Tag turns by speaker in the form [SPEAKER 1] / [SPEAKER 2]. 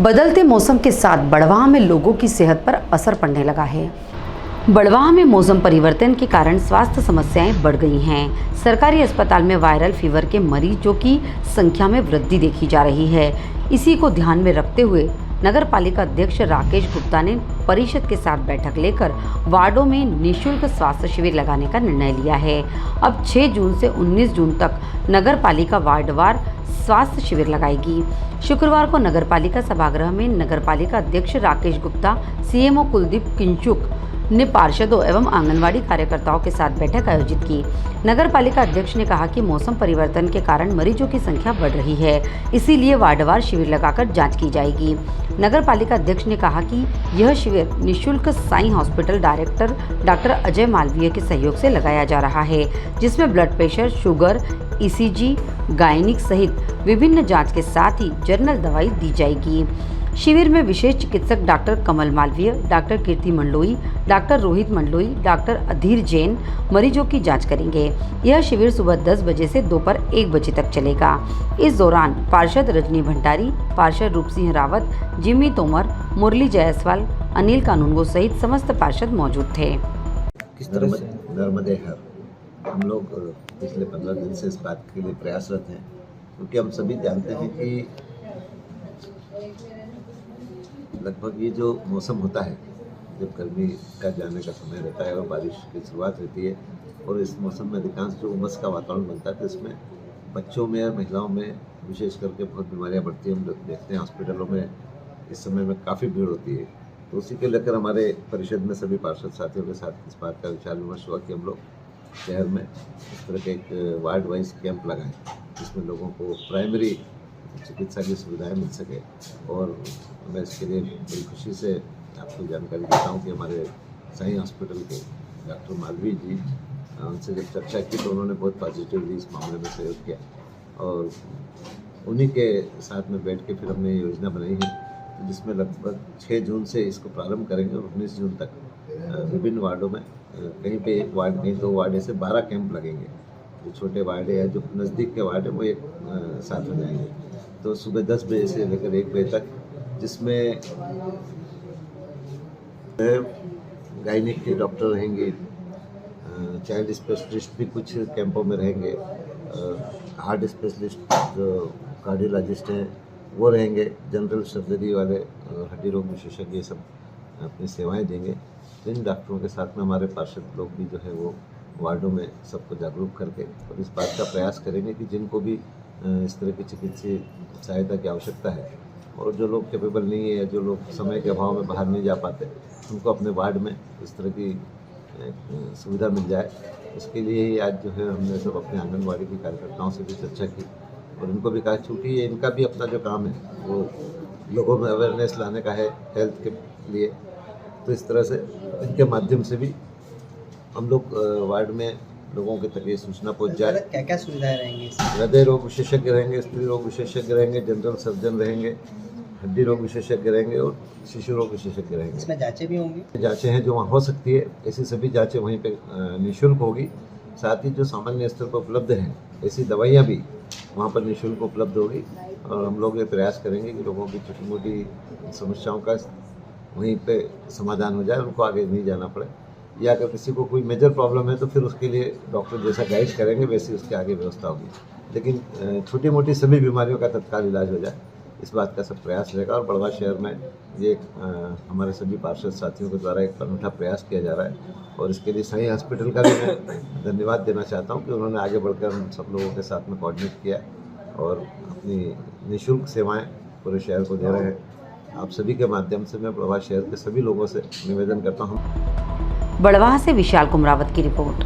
[SPEAKER 1] बदलते मौसम के साथ बड़वाह में लोगों की सेहत पर असर पड़ने लगा है। बड़वाह में मौसम परिवर्तन के कारण स्वास्थ्य समस्याएं बढ़ गई हैं। सरकारी अस्पताल में वायरल फीवर के मरीजों की संख्या में वृद्धि देखी जा रही है। इसी को ध्यान में रखते हुए नगर पालिका अध्यक्ष राकेश गुप्ता ने परिषद के साथ बैठक लेकर वार्डों में निःशुल्क स्वास्थ्य शिविर लगाने का निर्णय लिया है। अब 6 जून से 19 जून तक नगर पालिका वार्डवार स्वास्थ्य शिविर लगाएगी। शुक्रवार को नगर पालिका सभागृह में नगर पालिका अध्यक्ष राकेश गुप्ता, सीएमओ कुलदीप किंचुक ने पार्षदों एवं आंगनवाड़ी कार्यकर्ताओं के साथ बैठक आयोजित की। नगर पालिका अध्यक्ष ने कहा कि मौसम परिवर्तन के कारण मरीजों की संख्या बढ़ रही है, इसीलिए वार्डवार शिविर लगाकर जांच की जाएगी। नगर पालिका अध्यक्ष ने कहा कि यह शिविर निःशुल्क Sai hospital director doctor Ajay Malviya के सहयोग से लगाया जा रहा है, जिसमें blood pressure, sugar, ECG, gynaec सहित विभिन्न जांच के साथ ही जनरल दवाई दी जाएगी। शिविर में विशेष चिकित्सक डॉक्टर कमल मालवीय, डॉक्टर कीर्ति मंडलोई, डॉक्टर रोहित मंडलोई, डॉक्टर अधीर जैन मरीजों की जांच करेंगे। यह शिविर सुबह 10 बजे से दोपहर 1 बजे तक चलेगा। इस दौरान पार्षद रजनी भंडारी, पार्षद रूप सिंह रावत, जिम्मी तोमर, मुरली जायसवाल, अनिल कानूनगो सहित समस्त पार्षद मौजूद थे।
[SPEAKER 2] किस तरह से नर्मदे हर हम लोग पिछले 15 दिन से इस बात के लिए प्रयासरत हैं, क्योंकि हम सभी जानते हैं कि लगभग ये जो मौसम होता है, जब गर्मी का जाने का समय रहता है और बारिश की शुरुआत रहती है और इस मौसम में अधिकांश जो उमस का वातावरण बनता है, तो इसमें बच्चों में और महिलाओं में विशेष करके बहुत बीमारियां बढ़ती हैं। हम लोग देखते हैं हॉस्पिटलों में इस समय में काफ़ी भीड़ होती है। तो उसी के लेकर हमारे परिषद में सभी पार्षद साथियों के साथ इस बात का विचार विमर्श हुआ कि हम लोग शहर में इस तरह के एक वार्ड वाइज कैंप लगाएं, जिसमें लोगों को प्राइमरी चिकित्सा की सुविधाएं मिल सके। और मैं इसके लिए बड़ी खुशी से आपको जानकारी देता हूँ कि हमारे साई हॉस्पिटल के डॉक्टर मालवीय जी, उनसे जब चर्चा की तो उन्होंने बहुत पॉजिटिवली इस मामले में सहयोग किया और उन्हीं के साथ में बैठ के फिर हमने योजना बनाई है, जिसमें लगभग 6 जून से इसको प्रारंभ करेंगे और 19 जून तक विभिन्न वार्डों में कहीं पे एक वार्ड, कहीं 2 वार्ड, ऐसे 12 कैंप लगेंगे। जो छोटे वार्ड है या जो नज़दीक के वार्ड है वो एक साथ हो जाएंगे। तो सुबह 10 बजे से लेकर 1 बजे तक, जिसमें गायनिक के डॉक्टर रहेंगे, चाइल्ड स्पेशलिस्ट भी कुछ कैंपों में रहेंगे, हार्ट स्पेशलिस्ट जो कार्डियोलॉजिस्ट हैं वो रहेंगे, जनरल सर्जरी वाले, हड्डी रोग विशेषज्ञ, ये सब अपनी सेवाएं देंगे। तो इन डॉक्टरों के साथ में हमारे पार्षद लोग भी जो है वो वार्डों में सबको जागरूक करके और इस बात का प्रयास करेंगे कि जिनको भी इस तरह की चिकित्सीय सहायता की आवश्यकता है और जो लोग कैपेबल नहीं है या जो लोग समय के अभाव में बाहर नहीं जा पाते, उनको अपने वार्ड में इस तरह की सुविधा मिल जाए। इसके लिए ही आज जो है हमने सब अपने आंगनवाड़ी की कार्यकर्ताओं से भी चर्चा की और इनको भी कहा, चूँकि ये इनका भी अपना जो काम है वो लोगों में अवेयरनेस लाने का है हेल्थ के लिए, तो इस तरह से इनके माध्यम से भी हम लोग वार्ड में लोगों के तक ये सूचना पहुंच जाए।
[SPEAKER 3] क्या क्या सुविधाएं रहेंगी?
[SPEAKER 2] हृदय रोग विशेषज्ञ रहेंगे, स्त्री रोग विशेषज्ञ रहेंगे, जनरल सर्जन रहेंगे, हड्डी रोग विशेषज्ञ रहेंगे और शिशु रोग विशेषज्ञ रहेंगे।
[SPEAKER 3] इसमें जांचें भी होंगी?
[SPEAKER 2] जांचें हैं जो वहाँ हो सकती है, ऐसी सभी जांचें वहीं पे निःशुल्क होगी। साथ ही जो सामान्य स्तर पर उपलब्ध हैं ऐसी दवाइयाँ भी वहाँ पर निःशुल्क उपलब्ध होगी। और हम लोग ये प्रयास करेंगे कि लोगों की छोटी मोटी समस्याओं का वहीं पे समाधान हो जाए, उनको आगे नहीं जाना पड़े, या अगर किसी को कोई मेजर प्रॉब्लम है तो फिर उसके लिए डॉक्टर जैसा गाइड करेंगे वैसी उसके आगे व्यवस्था होगी। लेकिन छोटी मोटी सभी बीमारियों का तत्काल इलाज हो जाए, इस बात का सब प्रयास रहेगा। और बड़वाह शहर में ये हमारे सभी पार्षद साथियों के द्वारा एक अनूठा प्रयास किया जा रहा है और इसके लिए साई हॉस्पिटल का भी मैं धन्यवाद देना चाहता हूँ कि उन्होंने आगे बढ़कर हम सब लोगों के साथ में कोऑर्डिनेट किया और अपनी निःशुल्क सेवाएँ पूरे शहर को दे रहे हैं। आप सभी के माध्यम से मैं बड़वाह शहर के सभी लोगों से निवेदन करता हूँ।
[SPEAKER 1] बड़वाह से विशाल कुमरावत की रिपोर्ट।